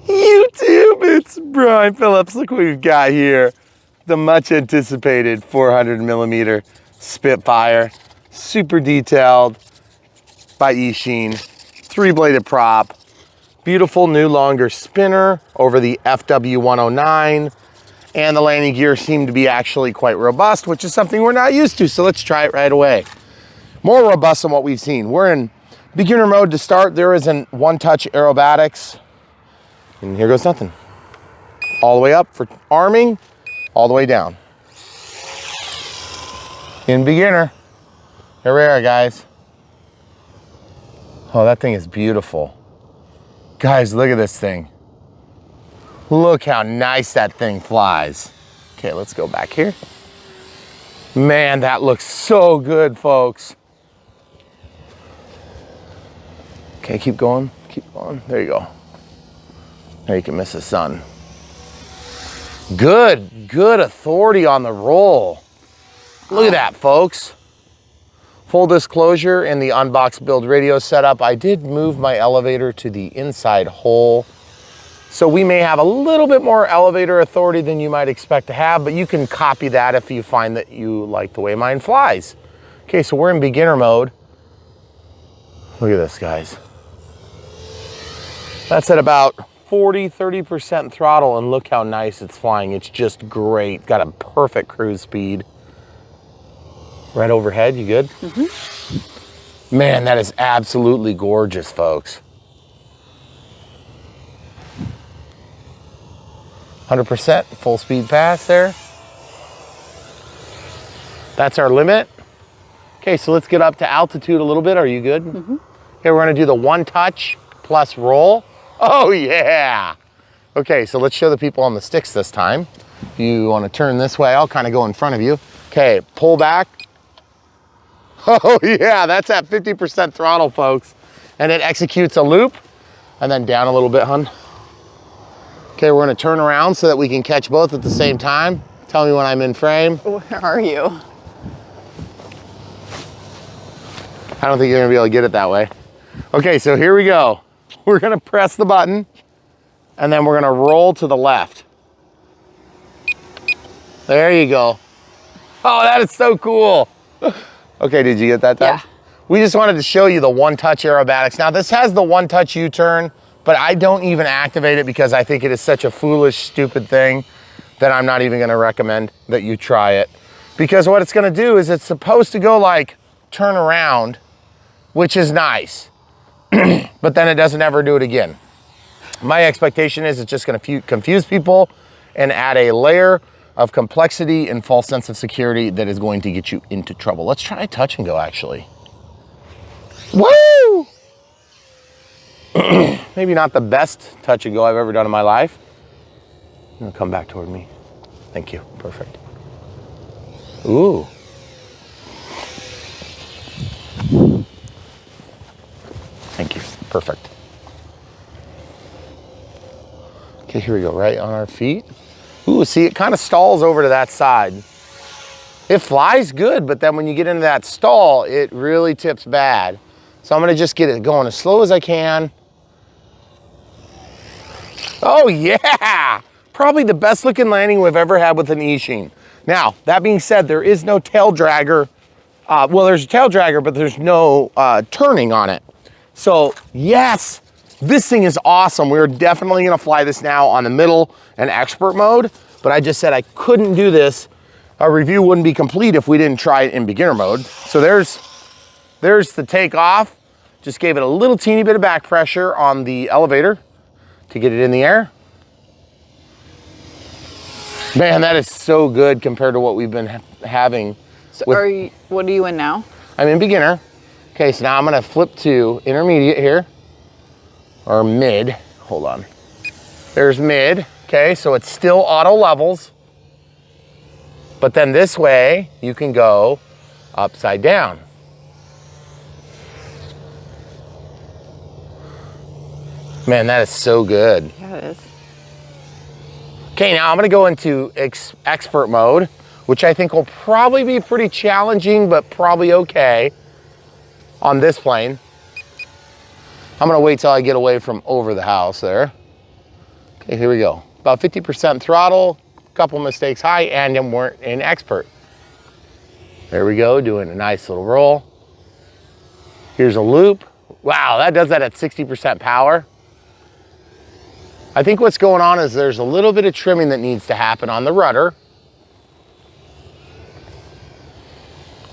YouTube, it's Brian Phillips. Look what we've got here. The much anticipated 400mm Spitfire. Super detailed by Eachine. 3-bladed prop. Beautiful new longer spinner over the FW109. And the landing gear seemed to be actually quite robust, which is something we're not used to. So let's try it right away. More robust than what we've seen. We're in beginner mode to start. There isn't one-touch aerobatics. And here goes nothing. All the way up for arming, all the way down. In beginner. Here we are, guys. Oh, that thing is beautiful. Guys, look at this thing. Look how nice that thing flies. Okay, let's go back here. Man, that looks so good, folks. Okay, keep going, keep going. There you go. Now you can miss the sun. Good authority on the roll. Look at that, folks. Full disclosure, in the Unbox build radio setup, I did move my elevator to the inside hole. So we may have a little bit more elevator authority than you might expect to have, but you can copy that if you find that you like the way mine flies. Okay, so we're in beginner mode. Look at this, guys. That's at about 30% throttle, and look how nice it's flying. It's just great. Got a perfect cruise speed. Right overhead, you good? Mm-hmm. Man, that is absolutely gorgeous, folks. 100% full speed pass there. That's our limit. Okay, so let's get up to altitude a little bit. Are you good? Mm-hmm. Okay, we're gonna do the one touch plus roll. Oh yeah. Okay, so let's show the people on the sticks this time. If you wanna turn this way, I'll kind of go in front of you. Okay, pull back. Oh yeah, that's at 50% throttle, folks. And it executes a loop, and then down a little bit, hun. Okay, we're gonna turn around so that we can catch both at the same time. Tell me when I'm in frame. Where are you? I don't think you're gonna be able to get it that way. Okay, so here we go. We're gonna press the button, and then we're gonna roll to the left. There you go. Oh, that is so cool. Okay, did you get that time? Yeah. We just wanted to show you the one-touch aerobatics. Now, this has the one-touch U-turn, but I don't even activate it because I think it is such a foolish, stupid thing that I'm not even gonna recommend that you try it. Because what it's gonna do is it's supposed to go like turn around, which is nice, but then it doesn't ever do it again. My expectation is it's just gonna confuse people and add a layer of complexity and false sense of security that is going to get you into trouble. Let's try touch and go, actually. Woo! Maybe not the best touch and go I've ever done in my life. I'm gonna come back toward me. Thank you, perfect. Ooh. Thank you, perfect. Okay, here we go, right on our feet. Ooh, see, it kind of stalls over to that side. It flies good, but then when you get into that stall, it really tips bad. So I'm gonna just get it going as slow as I can. Oh yeah! Probably the best looking landing we've ever had with an Eachine. Now, that being said, there is no tail dragger. Well, there's a tail dragger, but there's no turning on it. So yes, this thing is awesome. We're definitely gonna fly this now on the middle and expert mode, but I just said I couldn't do this. Our review wouldn't be complete if we didn't try it in beginner mode. So there's the takeoff. Just gave it a little teeny bit of back pressure on the elevator to get it in the air. Man, that is so good compared to what we've been having. So what are you in now? I'm in beginner. Okay, so now I'm gonna flip to intermediate here, or mid, hold on. There's mid, okay, so it's still auto levels, but then this way you can go upside down. Man, that is so good. Yeah, it is. Okay, now I'm gonna go into expert mode, which I think will probably be pretty challenging, but probably okay on this plane. I'm gonna wait till I get away from over the house there. Okay, here we go. About 50% throttle, couple mistakes high, and then we're in expert. There we go, doing a nice little roll. Here's a loop. Wow, that does that at 60% power. I think what's going on is there's a little bit of trimming that needs to happen on the rudder.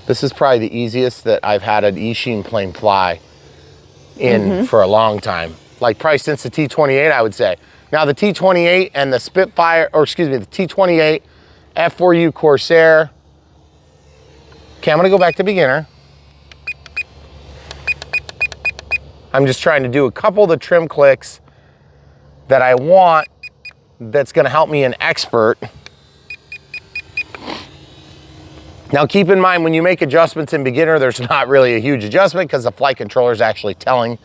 This is probably the easiest that I've had an Eachine plane fly in for a long time. Like probably since the T28, I would say. Now the T28 and the Spitfire, or excuse me, the T28, F4U Corsair. Okay, I'm gonna go back to beginner. I'm just trying to do a couple of the trim clicks that I want that's gonna help me in expert. Now keep in mind, when you make adjustments in beginner, there's not really a huge adjustment because the flight controller is actually telling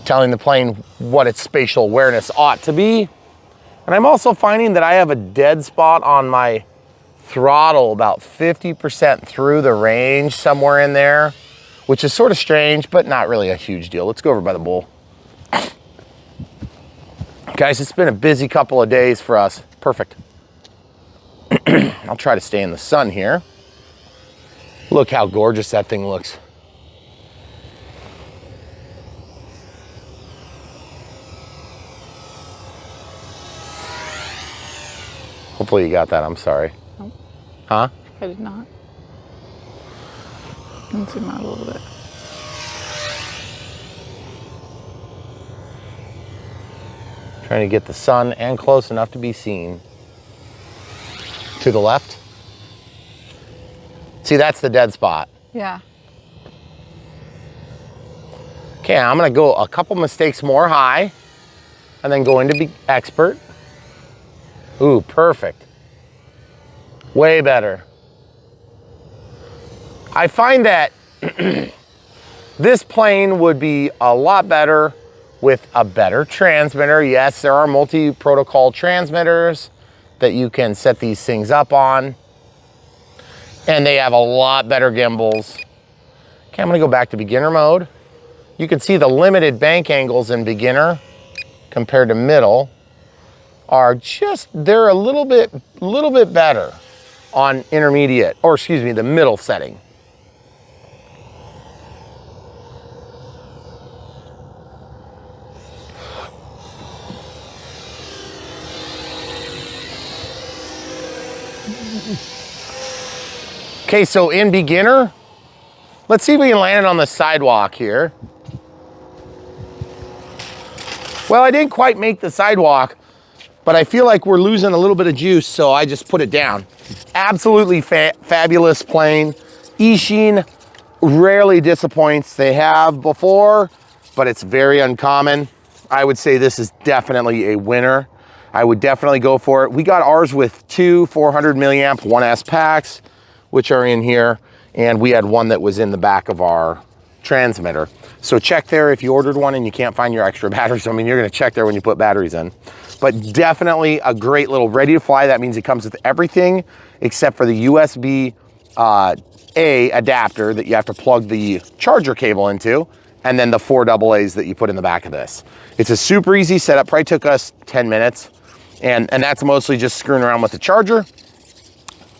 the plane what its spatial awareness ought to be. And I'm also finding that I have a dead spot on my throttle about 50% through the range, somewhere in there, which is sort of strange, but not really a huge deal. Let's go over by the bull. Guys, it's been a busy couple of days for us. Perfect. I'll try to stay in the sun here. Look how gorgeous that thing looks. Hopefully you got that, I'm sorry. Nope. Huh? I did not. Let me zoom out a little bit. Trying to get the sun and close enough to be seen. To the left. See, that's the dead spot. Yeah. Okay, I'm gonna go a couple mistakes more high and then go into be expert. Ooh, perfect. Way better. I find that this plane would be a lot better with a better transmitter. Yes, there are multi-protocol transmitters that you can set these things up on. And they have a lot better gimbals. Okay, I'm gonna go back to beginner mode. You can see the limited bank angles in beginner compared to middle are just, they're a little bit better on intermediate, or excuse me, the middle setting. Okay, so in beginner, let's see if we can land it on the sidewalk here. Well, I didn't quite make the sidewalk, but I feel like we're losing a little bit of juice, so I just put it down. Absolutely fabulous plane. Eachine rarely disappoints. They have before, but it's very uncommon. I would say this is definitely a winner. I would definitely go for it. We got ours with two 400 milliamp 1S packs, which are in here, and we had one that was in the back of our transmitter. So check there if you ordered one and you can't find your extra batteries. I mean, you're gonna check there when you put batteries in. But definitely a great little ready to fly. That means it comes with everything except for the USB A adapter that you have to plug the charger cable into, and then the 4 AA's that you put in the back of this. It's a super easy setup, probably took us 10 minutes. And that's mostly just screwing around with the charger.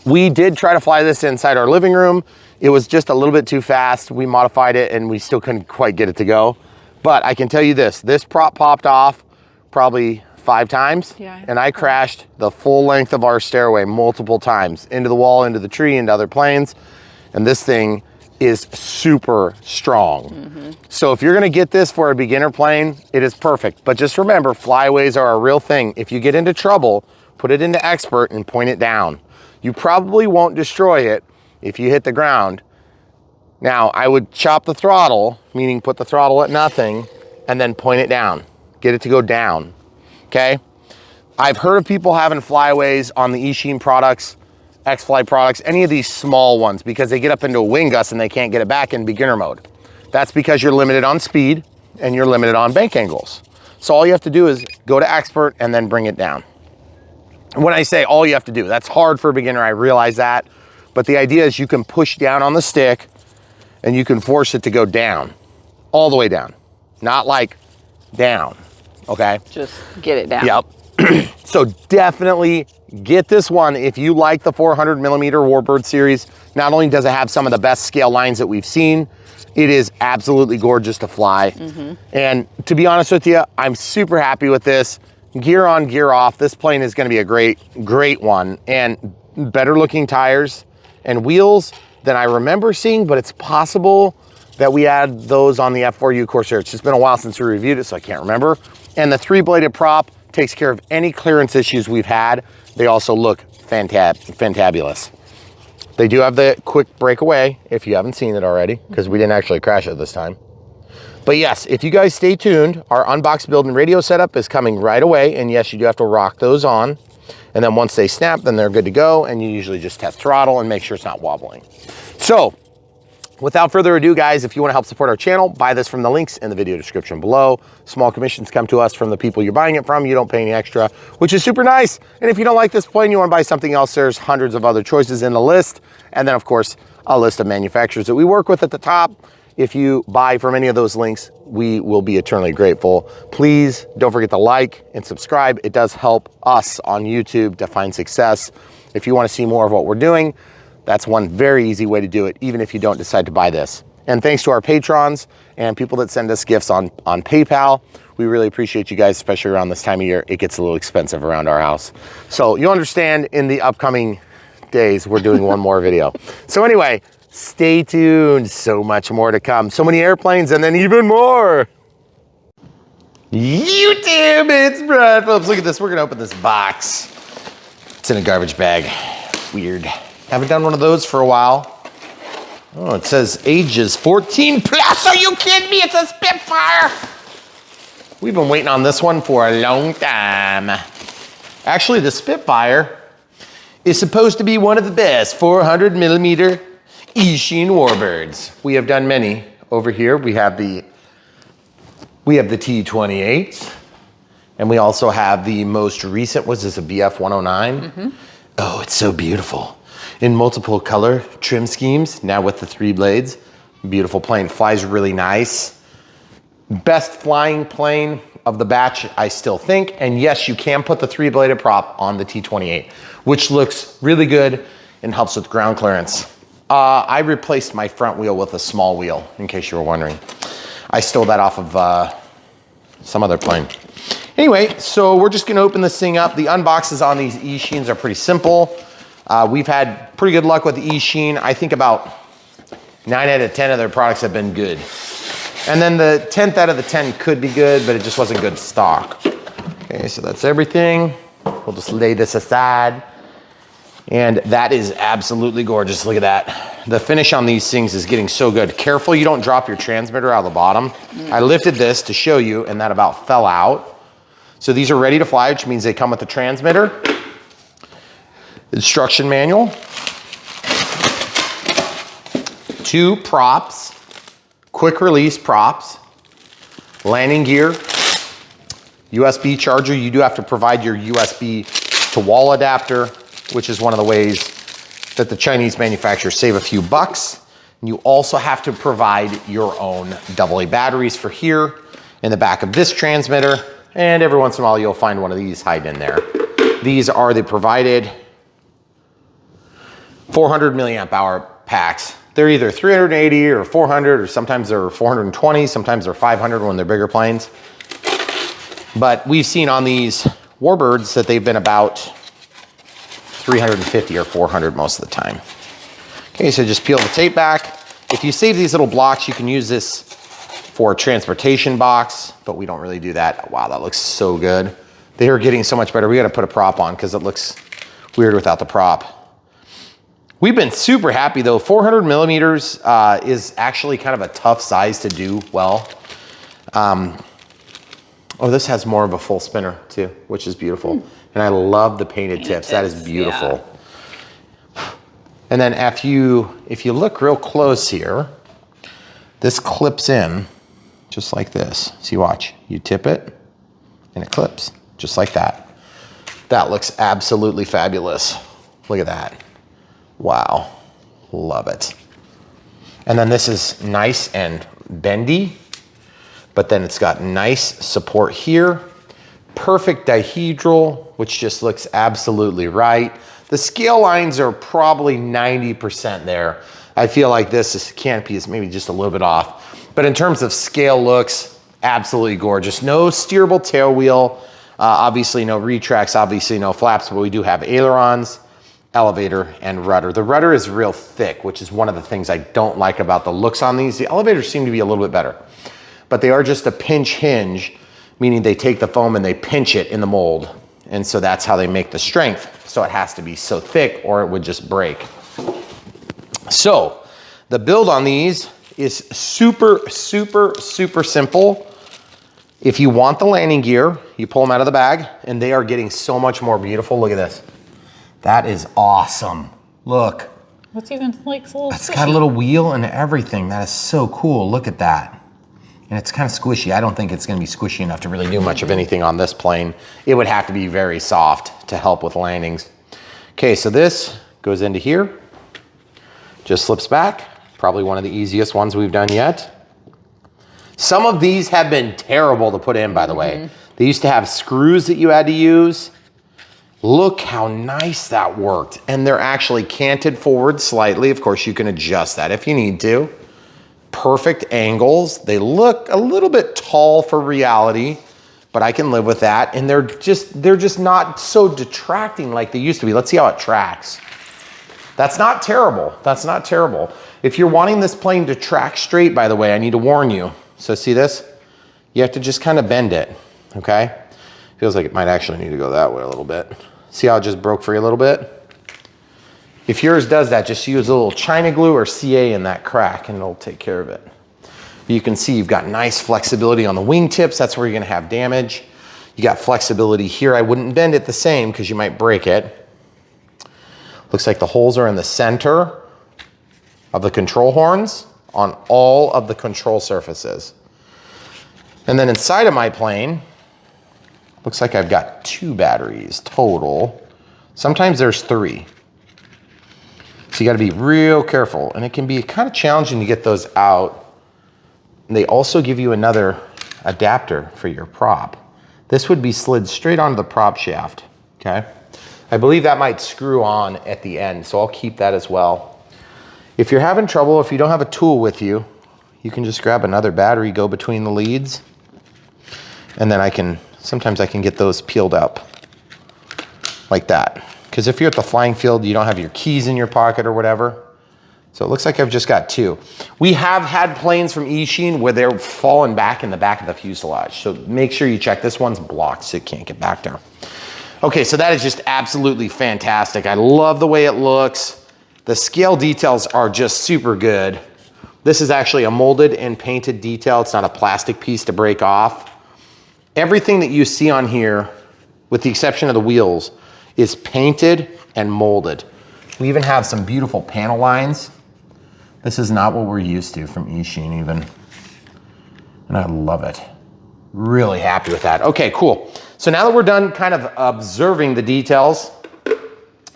We did try to fly this inside our living room. It was just a little bit too fast. We modified it and we still couldn't quite get it to go. But I can tell you this prop popped off probably 5 times. Yeah. And I crashed the full length of our stairway multiple times, into the wall, into the tree, into other planes. And this thing is super strong. So if you're gonna get this for a beginner plane, it is perfect. But just remember, flyaways are a real thing. If you get into trouble, put it into expert and point it down. You probably won't destroy it if you hit the ground. Now, I would chop the throttle, meaning put the throttle at nothing, and then point it down. Get it to go down, okay? I've heard of people having flyaways on the Eachine products, X-Fly products, any of these small ones, because they get up into a wing gust and they can't get it back in beginner mode. That's because you're limited on speed and you're limited on bank angles. So all you have to do is go to expert and then bring it down. When I say all you have to do, that's hard for a beginner, I realize that. But the idea is you can push down on the stick and you can force it to go down, all the way down. Not like down, okay? Just get it down. Yep. So definitely get this one if you like the 400 millimeter Warbird series. Not only does it have some of the best scale lines that we've seen, it is absolutely gorgeous to fly. And to be honest with you, I'm super happy with this. Gear on, gear off. This plane is gonna be a great one. And better looking tires and wheels than I remember seeing, but it's possible that we had those on the F4U Corsair. It's just been a while since we reviewed it, so I can't remember. And the 3-bladed prop takes care of any clearance issues we've had. They also look fantabulous. They do have the quick breakaway, if you haven't seen it already, because we didn't actually crash it this time. But yes, if you guys stay tuned, our Unbox build and radio setup is coming right away. And yes, you do have to rock those on. And then once they snap, then they're good to go. And you usually just test throttle and make sure it's not wobbling. So without further ado, guys, if you want to help support our channel, buy this from the links in the video description below. Small commissions come to us from the people you're buying it from. You don't pay any extra, which is super nice. And if you don't like this plane, you want to buy something else, there's hundreds of other choices in the list. And then, of course, a list of manufacturers that we work with at the top. If you buy from any of those links, we will be eternally grateful. Please don't forget to like and subscribe. It does help us on YouTube to find success. If you want to see more of what we're doing, that's one very easy way to do it, even if you don't decide to buy this. And thanks to our patrons and people that send us gifts on PayPal. We really appreciate you guys, especially around this time of year. It gets a little expensive around our house. So you'll understand in the upcoming days, we're doing one more video. So anyway, stay tuned. So much more to come. So many airplanes and then even more. YouTube, it's Brad Phillips. Look at this. We're going to open this box. It's in a garbage bag. Weird. Haven't done one of those for a while. Oh, it says ages 14 plus. Are you kidding me? It's a Spitfire. We've been waiting on this one for a long time. Actually, the Spitfire is supposed to be one of the best 400 millimeter Eachine warbirds. We have done many over here. We have the T-28, and we also have the most recent, was this a BF 109? Oh, it's so beautiful. In multiple color trim schemes, now with the 3 blades. Beautiful plane, flies really nice. Best flying plane of the batch, I still think. And yes, you can put the 3-bladed prop on the T-28, which looks really good and helps with ground clearance. I replaced my front wheel with a small wheel, in case you were wondering. I stole that off of some other plane. Anyway, so we're just gonna open this thing up. The unboxes on these Eachines are pretty simple. We've had pretty good luck with the Eachine. I think about 9 out of 10 of their products have been good. And then the 10th out of the 10 could be good, but it just wasn't good stock. Okay, so that's everything. We'll just lay this aside. And that is absolutely gorgeous. Look at that. The finish on these things is getting so good. Careful you don't drop your transmitter out of the bottom. I lifted this to show you, and that about fell out. So these are ready to fly, which means they come with the transmitter, instruction manual, 2 props, quick release props, landing gear, USB charger. You do have to provide your USB to wall adapter, which is one of the ways that the Chinese manufacturers save a few bucks. And you also have to provide your own AA batteries for here in the back of this transmitter. And every once in a while, you'll find one of these hiding in there. These are the provided 400 milliamp hour packs. They're either 380 or 400, or sometimes they're 420, sometimes they're 500 when they're bigger planes. But we've seen on these Warbirds that they've been about 350 or 400 most of the time. Okay, so just peel the tape back. If you save these little blocks, you can use this for a transportation box, but we don't really do that. Wow, that looks so good. They are getting so much better. We gotta put a prop on because it looks weird without the prop. We've been super happy though. 400 millimeters is actually kind of a tough size to do well. Oh, this has more of a full spinner too, which is beautiful. And I love the painted tips. That is beautiful. Yeah. And then if you look real close here, this clips in just like this. See, watch, you tip it and it clips just like that. That looks absolutely fabulous. Look at that. Wow, love it. And then this is nice and bendy, but then it's got nice support here perfect dihedral, which just looks absolutely right. The scale lines are probably 90% there. I feel like this canopy is maybe just a little bit off. But in terms of scale looks, absolutely gorgeous. No steerable tail wheel, obviously no retracts, obviously no flaps, but we do have ailerons, elevator, and rudder. The rudder is real thick, which is one of the things I don't like about the looks on these. The elevators seem to be a little bit better, but they are just a pinch hinge, meaning they take the foam and they pinch it in the mold. And so that's how they make the strength. So it has to be so thick or it would just break. So the build on these is super, super, super simple. If you want the landing gear, you pull them out of the bag and they are getting so much more beautiful. Look at this. That is awesome. Look. What's even like a little It's got a little wheel and everything. That is so cool. Look at that. And it's kind of squishy. I don't think it's gonna be squishy enough to really do much of anything on this plane. It would have to be very soft to help with landings. Okay, so this goes into here, just slips back. Probably one of the easiest ones we've done yet. Some of these have been terrible to put in, by the way. They used to have screws that you had to use. Look how nice that worked. And they're actually canted forward slightly. Of course, you can adjust that if you need to. Perfect angles. They look a little bit tall for reality, but I can live with that. And they're just not so detracting like they used to be. Let's see how it tracks. That's not terrible. That's not terrible. If you're wanting this plane to track straight, by the way, I need to warn you. So see this? You have to just kind of bend it, okay? Feels like it might actually need to go that way a little bit. See how it just broke free a little bit? If yours does that, just use a little China glue or CA in that crack and it'll take care of it. You can see you've got nice flexibility on the wingtips. That's where you're gonna have damage. You got flexibility here. I wouldn't bend it the same because you might break it. Looks like the holes are in the center of the control horns on all of the control surfaces. And then inside of my plane, looks like I've got 2 batteries total. Sometimes there's 3. So you gotta be real careful, and it can be kind of challenging to get those out. And they also give you another adapter for your prop. This would be slid straight onto the prop shaft, okay? I believe that might screw on at the end, so I'll keep that as well. If you're having trouble, if you don't have a tool with you, you can just grab another battery, go between the leads, and then sometimes I can get those peeled up like that. Because if you're at the flying field, you don't have your keys in your pocket or whatever. So it looks like I've just got 2. We have had planes from Eachine where they're falling back in the back of the fuselage. So make sure you check. This one's blocked, so it can't get back there. Okay, so that is just absolutely fantastic. I love the way it looks. The scale details are just super good. This is actually a molded and painted detail. It's not a plastic piece to break off. Everything that you see on here, with the exception of the wheels, is painted and molded. We even have some beautiful panel lines. This is not what we're used to from Eachine even. And I love it. Really happy with that. Okay, cool. So now that we're done kind of observing the details,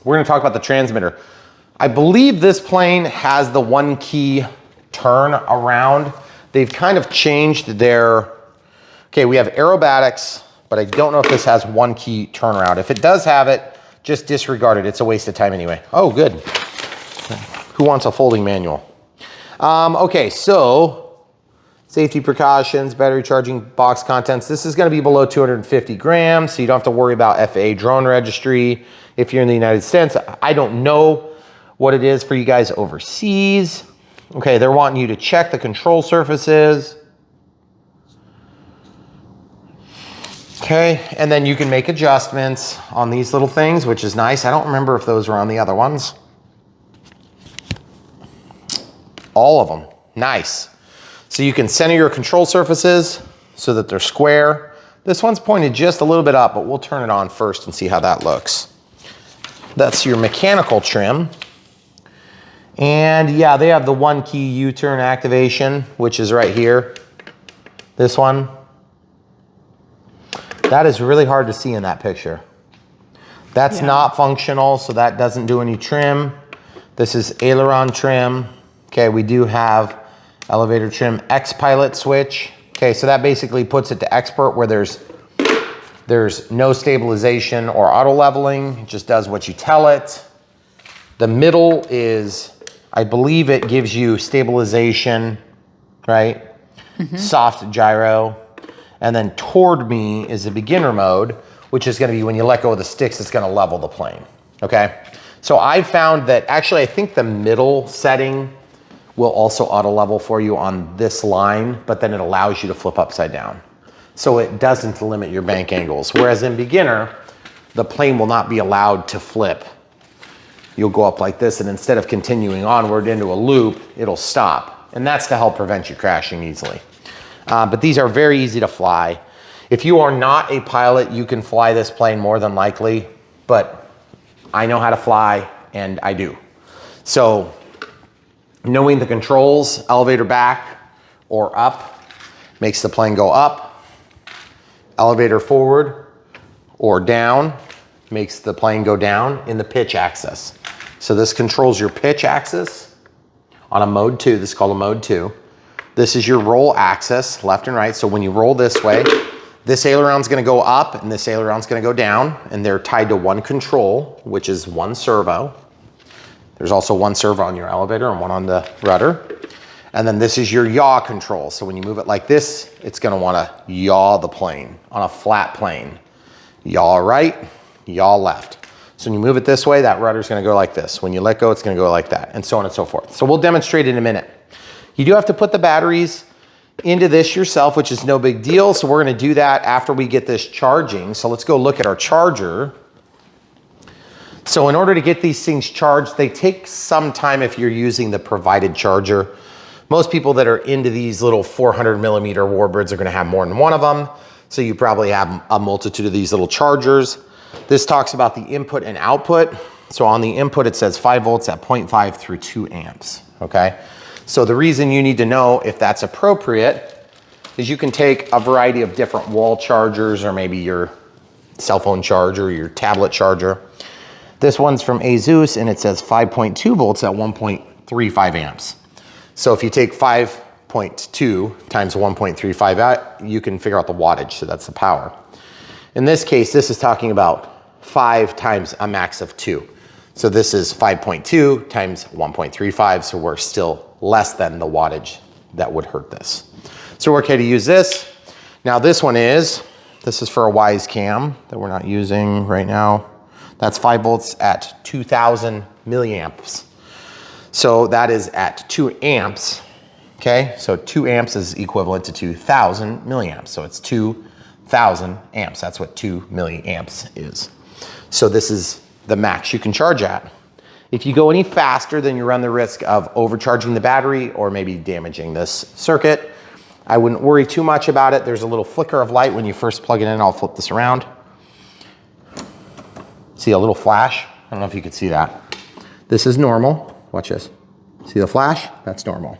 we're gonna talk about the transmitter. I believe this plane has the 1 key turn around. They've kind of changed their, okay, we have aerobatics, but I don't know if this has 1 key turnaround. If it does have it, just disregard it. It's a waste of time anyway. Oh, good. Who wants a folding manual? Okay, so safety precautions, battery charging box contents. This is gonna be below 250 grams, so you don't have to worry about FAA drone registry. If you're in the United States, I don't know what it is for you guys overseas. Okay, they're wanting you to check the control surfaces. Okay, and then you can make adjustments on these little things, which is nice. I don't remember if those were on the other ones. All of them, nice. So you can center your control surfaces so that they're square. This one's pointed just a little bit up, but we'll turn it on first and see how that looks. That's your mechanical trim. And yeah, they have the 1 key U-turn activation, which is right here. This one. That is really hard to see in that picture. That's not functional, so that doesn't do any trim. This is Aileron Trim. Okay, we do have elevator trim X pilot switch. Okay, so that basically puts it to expert where there's There's no stabilization or auto leveling. It just does what you tell it. The middle is, I believe it gives you stabilization, right? Soft gyro. And then toward me is the beginner mode, which is gonna be when you let go of the sticks, it's gonna level the plane, okay? So I found that, actually I think the middle setting will also auto level for you on this line, but then it allows you to flip upside down. So it doesn't limit your bank angles. Whereas in beginner, the plane will not be allowed to flip. You'll go up like this, and instead of continuing onward into a loop, it'll stop. And that's to help prevent you crashing easily. But these are very easy to fly. If you are not a pilot, you can fly this plane more than likely, but I know how to fly, and I do. So knowing the controls, elevator back or up, makes the plane go up. Elevator forward or down makes the plane go down in the pitch axis. So this controls your pitch axis on a mode 2. This is called a mode 2. This is your roll axis, left and right. So when you roll this way, this aileron's gonna go up and this aileron's gonna go down, and they're tied to one control, which is one servo. There's also one servo on your elevator and one on the rudder. And then this is your yaw control. So when you move it like this, it's gonna wanna yaw the plane on a flat plane. Yaw right, yaw left. So when you move it this way, that rudder's gonna go like this. When you let go, it's gonna go like that, and so on and so forth. So we'll demonstrate in a minute. You do have to put the batteries into this yourself, which is no big deal. So we're gonna do that after we get this charging. So let's go look at our charger. So in order to get these things charged, they take some time if you're using the provided charger. Most people that are into these little 400 millimeter warbirds are gonna have more than one of them. So you probably have a multitude of these little chargers. This talks about the input and output. So on the input, it says 5 volts at 0.5 through 2 amps, okay? So the reason you need to know if that's appropriate is you can take a variety of different wall chargers or maybe your cell phone charger, your tablet charger. This one's from Asus and it says 5.2 volts at 1.35 amps. So if you take 5.2 times 1.35 out, you can figure out the wattage, so that's the power. In this case, this is talking about 5 times a max of 2. So this is 5.2 times 1.35, so we're still less than the wattage that would hurt this. So we're okay to use this. Now this is for a Wise cam that we're not using right now. That's 5 volts at 2000 milliamps. So that is at 2 amps, okay? So 2 amps is equivalent to 2000 milliamps. So it's 2000 amps. That's what 2 milliamps is. So this is the max you can charge at. If you go any faster, then you run the risk of overcharging the battery or maybe damaging this circuit. I wouldn't worry too much about it. There's a little flicker of light when you first plug it in. I'll flip this around. See a little flash? I don't know if you could see that. This is normal. Watch this. See the flash? That's normal.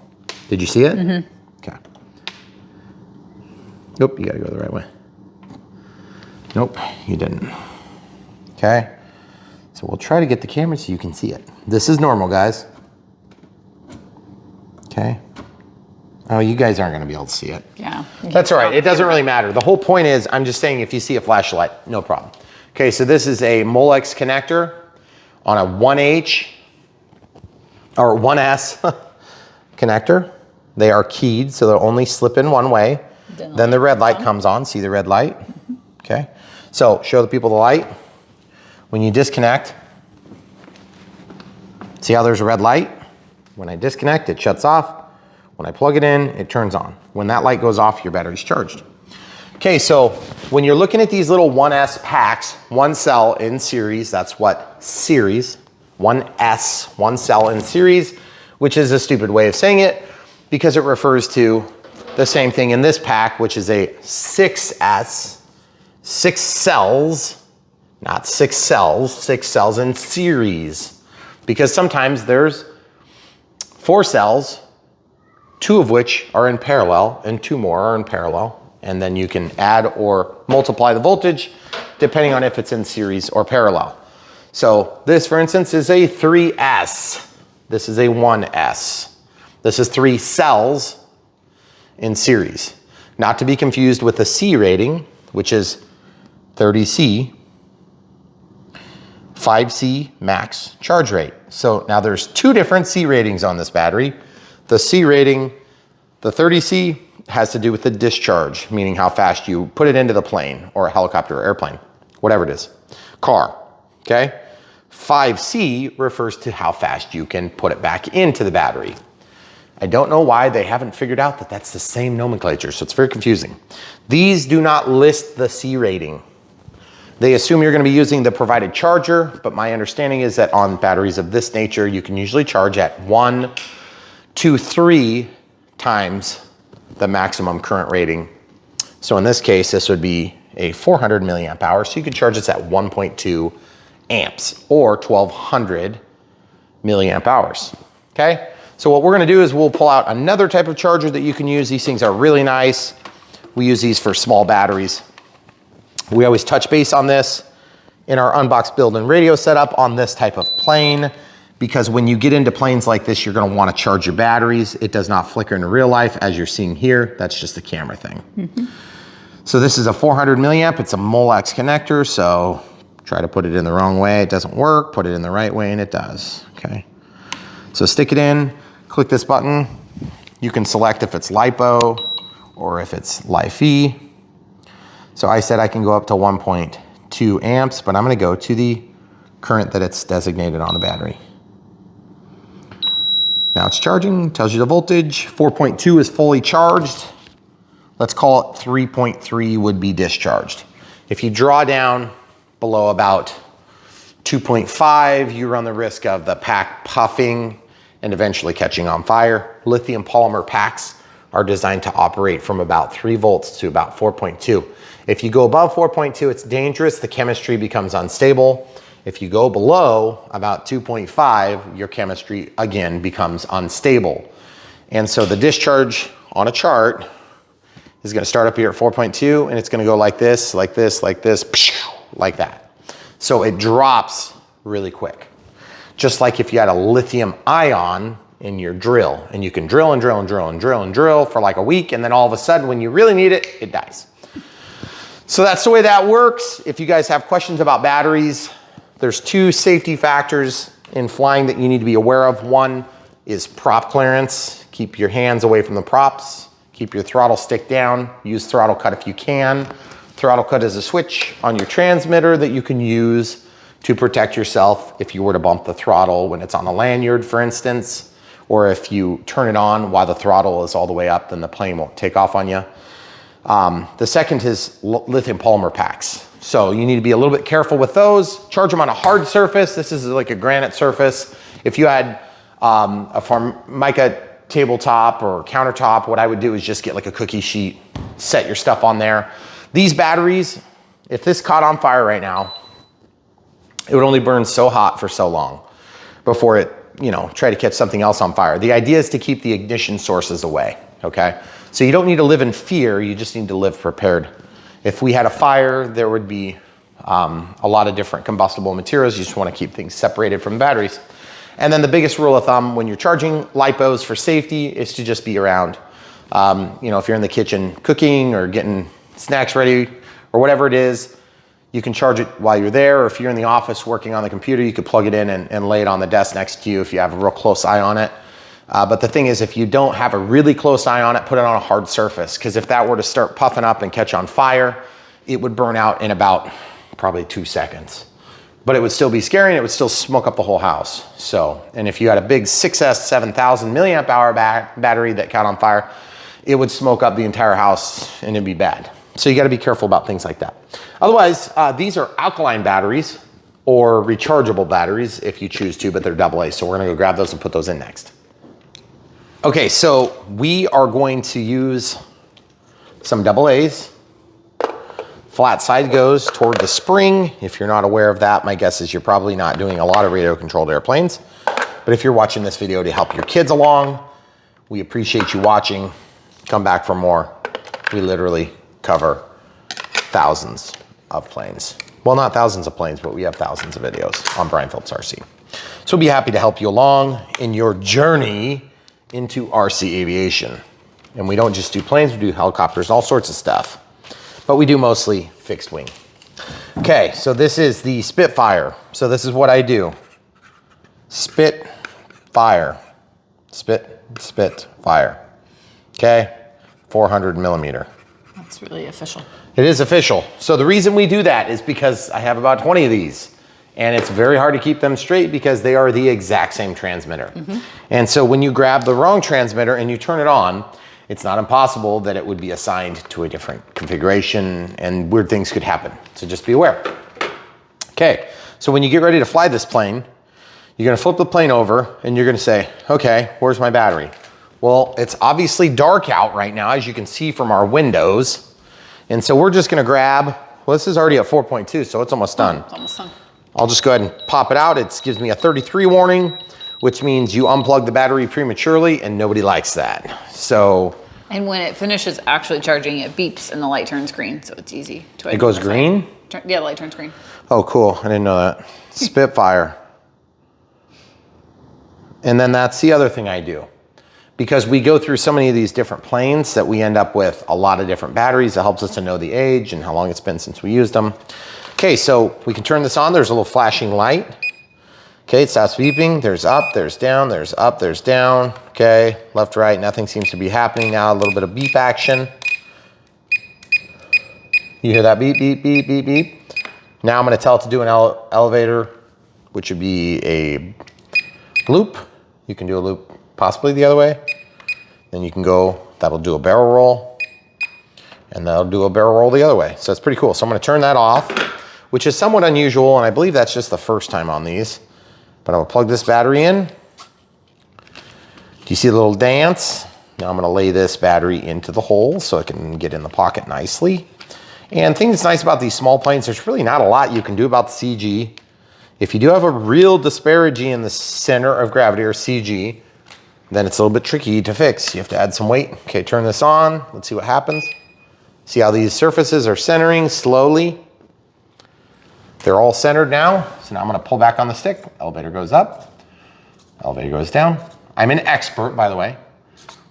Did you see it? Mm-hmm. Okay. Nope, you gotta go the right way. Nope, you didn't. Okay. So we'll try to get the camera so you can see it. This is normal, guys. Okay. Oh, you guys aren't gonna be able to see it. Yeah. That's all right, it doesn't really matter. The whole point is, I'm just saying if you see a flashlight, no problem. Okay, so this is a Molex connector on a 1H or 1S connector. They are keyed, so they'll only slip in one way. Then the red light comes on. See the red light? Mm-hmm. Okay. So show the people the light. When you disconnect, see how there's a red light? When I disconnect, it shuts off. When I plug it in, it turns on. When that light goes off, your battery's charged. Okay, so when you're looking at these little 1S packs, one cell in series, that's what series, 1S, one cell in series, which is a stupid way of saying it because it refers to the same thing in this pack, which is a 6S, 6 cells, not 6 cells, 6 cells in series. Because sometimes there's 4 cells, 2 of which are in parallel and 2 more are in parallel. And then you can add or multiply the voltage depending on if it's in series or parallel. So this, for instance, is a 3S. This is a 1S. This is 3 cells in series. Not to be confused with the C rating, which is 30C, 5C max charge rate. So now there's two different C ratings on this battery. The C rating, the 30C, has to do with the discharge, meaning how fast you put it into the plane or a helicopter or airplane, whatever it is, car, okay? 5C refers to how fast you can put it back into the battery. I don't know why they haven't figured out that that's the same nomenclature, so it's very confusing. These do not list the C rating. They assume you're gonna be using the provided charger, but my understanding is that on batteries of this nature, you can usually charge at 1, 2, 3 times the maximum current rating. So in this case, this would be a 400 milliamp hour, so you could charge this at 1.2 amps or 1200 milliamp hours, okay? So what we're gonna do is we'll pull out another type of charger that you can use. These things are really nice. We use these for small batteries. We always touch base on this in our Unbox build and radio setup on this type of plane, because when you get into planes like this, you're gonna wanna charge your batteries. It does not flicker in real life, as you're seeing here. That's just a camera thing. So this is a 400 milliamp. It's a Molex connector, so try to put it in the wrong way, it doesn't work. Put it in the right way and it does, okay? So stick it in, click this button. You can select if it's LiPo or if it's Li-Fi. So I said I can go up to 1.2 amps, but I'm gonna go to the current that it's designated on the battery. Now it's charging, tells you the voltage. 4.2 is fully charged. Let's call it 3.3 would be discharged. If you draw down below about 2.5, you run the risk of the pack puffing and eventually catching on fire. Lithium polymer packs are designed to operate from about 3 volts to about 4.2. If you go above 4.2, it's dangerous. The chemistry becomes unstable. If you go below about 2.5, your chemistry again becomes unstable. And so the discharge on a chart is gonna start up here at 4.2 and it's gonna go like this, like this, like this, like that. So it drops really quick. Just like if you had a lithium ion in your drill and you can drill and drill and drill and drill and drill for like a week, and then all of a sudden when you really need it, it dies. So that's the way that works. If you guys have questions about batteries, there's 2 safety factors in flying that you need to be aware of. One is prop clearance. Keep your hands away from the props. Keep your throttle stick down. Use throttle cut if you can. Throttle cut is a switch on your transmitter that you can use to protect yourself if you were to bump the throttle when it's on a lanyard, for instance, or if you turn it on while the throttle is all the way up, then the plane won't take off on you. The second is lithium polymer packs. So you need to be a little bit careful with those. Charge them on a hard surface. This is like a granite surface. If you had a Formica tabletop or countertop, what I would do is just get like a cookie sheet, set your stuff on there. These batteries, if this caught on fire right now, it would only burn so hot for so long before it, try to catch something else on fire. The idea is to keep the ignition sources away, okay? So you don't need to live in fear, you just need to live prepared. If we had a fire, there would be a lot of different combustible materials. You just wanna keep things separated from batteries. And then the biggest rule of thumb when you're charging LiPos for safety is to just be around. If you're in the kitchen cooking or getting snacks ready or whatever it is, you can charge it while you're there. Or if you're in the office working on the computer, you could plug it in and lay it on the desk next to you if you have a real close eye on it. But the thing is, if you don't have a really close eye on it, put it on a hard surface, because if that were to start puffing up and catch on fire, it would burn out in about probably 2 seconds. But it would still be scary and it would still smoke up the whole house. And if you had a big 6S 7000 milliamp hour battery that caught on fire, it would smoke up the entire house and it'd be bad. So you gotta be careful about things like that. Otherwise, these are alkaline batteries or rechargeable batteries if you choose to, but they're AA. So we're gonna go grab those and put those in next. Okay, so we are going to use some AA's. Flat side goes toward the spring. If you're not aware of that, my guess is you're probably not doing a lot of radio controlled airplanes. But if you're watching this video to help your kids along, we appreciate you watching. Come back for more. We literally cover thousands of planes. Well, not thousands of planes, but we have thousands of videos on Brian Phillips RC. So we'll be happy to help you along in your journey into RC aviation. And we don't just do planes, we do helicopters, all sorts of stuff. But we do mostly fixed wing. Okay, so this is the Spitfire. So this is what I do. Spitfire. Spitfire. Okay, 400 millimeter. That's really official. It is official. So the reason we do that is because I have about 20 of these, and it's very hard to keep them straight because they are the exact same transmitter. And so when you grab the wrong transmitter and you turn it on, it's not impossible that it would be assigned to a different configuration and weird things could happen. So just be aware. Okay, so when you get ready to fly this plane, you're gonna flip the plane over and you're gonna say, okay, where's my battery? Well, it's obviously dark out right now, as you can see from our windows. And so we're just gonna grab, well, this is already at 4.2, so it's almost done. It's almost done. I'll just go ahead and pop it out. It gives me a 33 warning, which means you unplug the battery prematurely and nobody likes that. So. And when it finishes actually charging, it beeps and the light turns green, so it's easy to identify. It goes green? Yeah, the light turns green. Oh, cool, I didn't know that. Spitfire. And then that's the other thing I do. Because we go through so many of these different planes that we end up with a lot of different batteries. It helps us to know the age and how long it's been since we used them. Okay, so we can turn this on. There's a little flashing light. Okay, it stops beeping. There's up, there's down, there's up, there's down. Okay, left, right, nothing seems to be happening now. A little bit of beep action. You hear that beep, beep, beep, beep, beep. Now I'm gonna tell it to do an elevator, which would be a loop. You can do a loop possibly the other way. Then you can go, that'll do a barrel roll, and that'll do a barrel roll the other way. So it's pretty cool. So I'm gonna turn that off, which is somewhat unusual, and I believe that's just the first time on these. But I'm gonna plug this battery in. Do you see the little dance? Now I'm gonna lay this battery into the hole so it can get in the pocket nicely. And the thing that's nice about these small planes, there's really not a lot you can do about the CG. If you do have a real disparity in the center of gravity, or CG, then it's a little bit tricky to fix. You have to add some weight. Okay, turn this on. Let's see what happens. See how these surfaces are centering slowly? They're all centered now. So now I'm gonna pull back on the stick. Elevator goes up, elevator goes down. I'm an expert, by the way.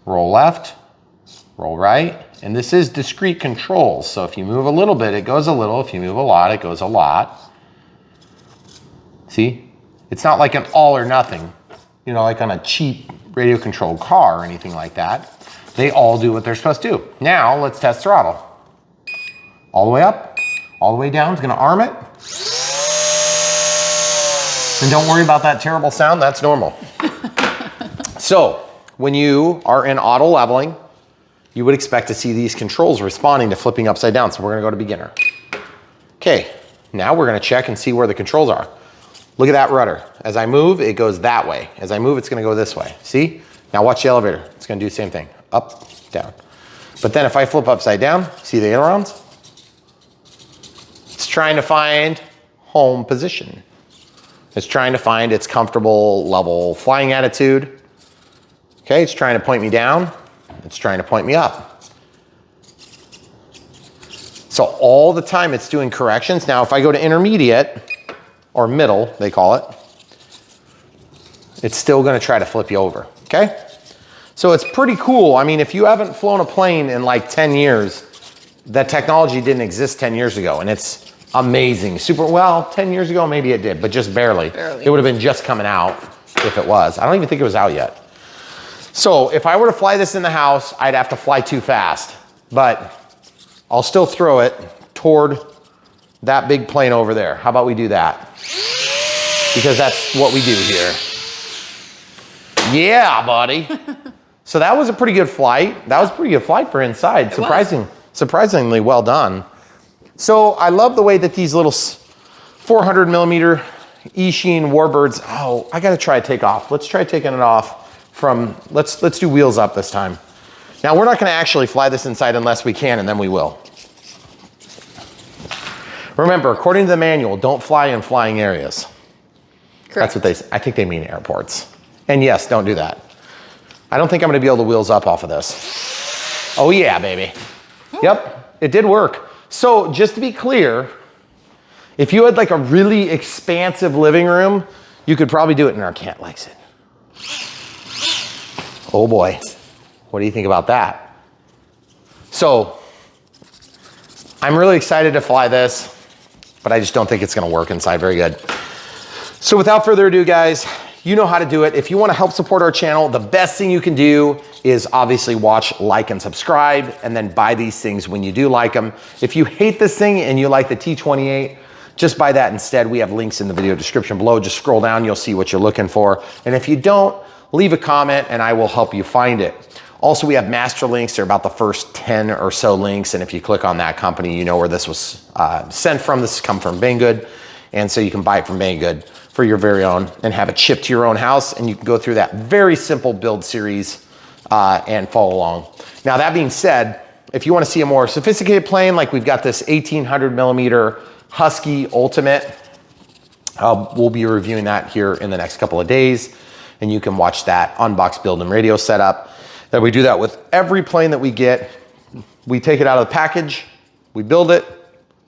Roll left, roll right. And this is discrete controls. So if you move a little bit, it goes a little. If you move a lot, it goes a lot. See? It's not like an all or nothing, you know, like on a cheap radio controlled car or anything like that. They all do what they're supposed to do. Now let's test throttle. All the way up, all the way down. It's gonna arm it. And don't worry about that terrible sound, that's normal. So when you are in auto leveling, you would expect to see these controls responding to flipping upside down. So we're gonna go to beginner. Okay, now we're gonna check and see where the controls are. Look at that rudder. As I move, it goes that way. As I move, it's gonna go this way. See? Now watch the elevator. It's gonna do the same thing. Up, down. But then if I flip upside down, see the ailerons? It's trying to find home position. It's trying to find its comfortable level flying attitude. Okay, it's trying to point me down. It's trying to point me up. So all the time it's doing corrections. Now if I go to intermediate, or middle, they call it, it's still gonna try to flip you over, okay? So it's pretty cool. I mean, if you haven't flown a plane in like 10 years, that technology didn't exist 10 years ago, and it's amazing. Super, well, 10 years ago, maybe it did, but just barely. It would have been just coming out if it was. I don't even think it was out yet. So if I were to fly this in the house, I'd have to fly too fast, but I'll still throw it toward that big plane over there. How about we do that? Because that's what we do here. Yeah, buddy. So that was a pretty good flight. That was a pretty good flight for inside. Surprisingly well done. So I love the way that these little 400 millimeter Eachine warbirds, oh, I gotta try to take off. Let's try taking it off from, let's do wheels up this time. Now we're not gonna actually fly this inside unless we can, and then we will. Remember, according to the manual, don't fly in flying areas. Correct. That's what they say. I think they mean airports. And yes, don't do that. I don't think I'm gonna be able to wheels up off of this. Oh yeah, baby. Oh. Yep, it did work. So just to be clear, if you had like a really expansive living room, you could probably do it, and our cat likes it. Oh boy, what do you think about that? So I'm really excited to fly this. but I just don't think it's gonna work inside very good. So without further ado, guys, you know how to do it. If you wanna help support our channel, the best thing you can do is obviously watch, like, and subscribe, and then buy these things when you do like them. If you hate this thing and you like the T28, just buy that instead. We have links in the video description below. Just scroll down, you'll see what you're looking for. And if you don't, leave a comment and I will help you find it. Also, we have master links. They're about the first 10 or so links. And if you click on that company, you know where this was sent from. This has come from Banggood. And so you can buy it from Banggood for your very own and have it shipped to your own house. And you can go through that very simple build series and follow along. Now, that being said, if you want to see a more sophisticated plane, like we've got this 1800 millimeter Husky Ultimate, we'll be reviewing that here in the next couple of days. And you can watch that unbox build and radio setup. That we do that with every plane that we get. We take it out of the package, we build it,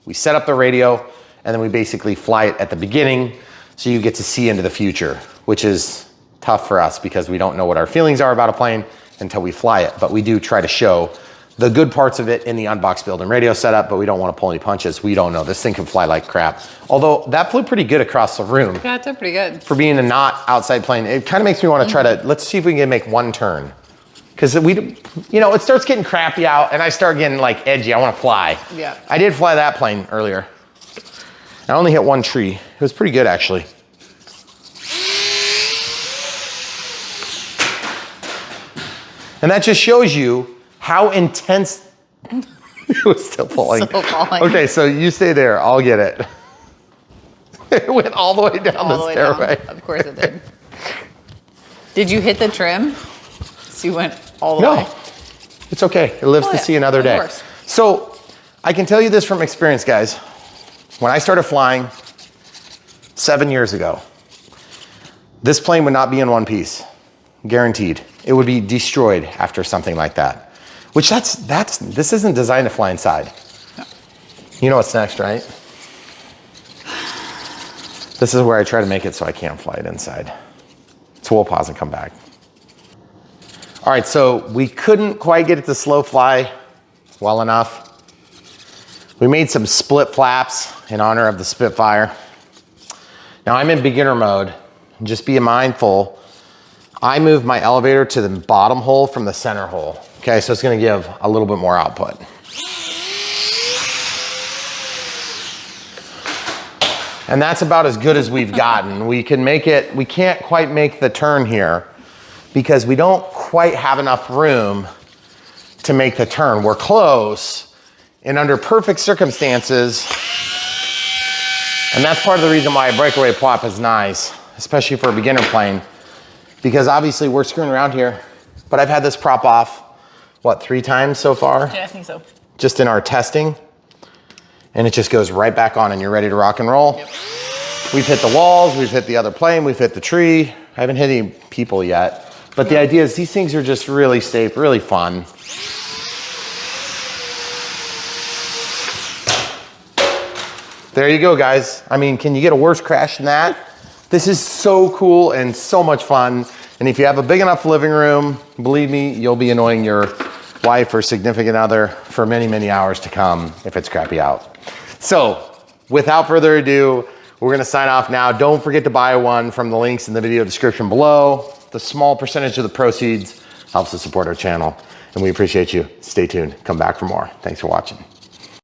we set up the radio, and then we basically fly it at the beginning so you get to see into the future, which is tough for us because we don't know what our feelings are about a plane until we fly it. But we do try to show the good parts of it in the unbox build and radio setup, but we don't want to pull any punches. We don't know. This thing can fly like crap. Although that flew pretty good across the room. Yeah, it's pretty good. For being a not outside plane, it kind of makes me want to try to, let's see if we can make one turn. Because it starts getting crappy out and I start getting like edgy. I want to fly. Yeah. I did fly that plane earlier. I only hit one tree. It was pretty good actually. And that just shows you how intense it was still falling. Still falling. Okay, so you stay there. I'll get it. It went all the way down the stairway. Of course it did. Did you hit the trim? So you went all the way? No, it's okay. It lives to see another day. Of course. So I can tell you this from experience, guys. When I started flying 7 years ago, this plane would not be in one piece, guaranteed. It would be destroyed after something like that. Which this isn't designed to fly inside. No. You know what's next, right? This is where I try to make it so I can't fly it inside. So we'll pause and come back. All right, so we couldn't quite get it to slow fly well enough. We made some split flaps in honor of the Spitfire. Now I'm in beginner mode. Just be mindful. I moved my elevator to the bottom hole from the center hole. Okay, so it's gonna give a little bit more output. And that's about as good as we've gotten. We can't quite make the turn here because we don't quite have enough room to make the turn. We're close and under perfect circumstances. And that's part of the reason why a breakaway plop is nice, especially for a beginner plane, because obviously we're screwing around here, but I've had this prop off, what, 3 times so far? Yeah, I think so. Just in our testing. And it just goes right back on and you're ready to rock and roll. Yep. We've hit the walls, we've hit the other plane, we've hit the tree. I haven't hit any people yet. But the idea is these things are just really safe, really fun. There you go, guys. I mean, can you get a worse crash than that? This is so cool and so much fun. And if you have a big enough living room, believe me, you'll be annoying your wife or significant other for many, many hours to come if it's crappy out. So without further ado, we're gonna sign off now. Don't forget to buy one from the links in the video description below. The small percentage of the proceeds helps to support our channel and we appreciate you. Stay tuned, come back for more. Thanks for watching.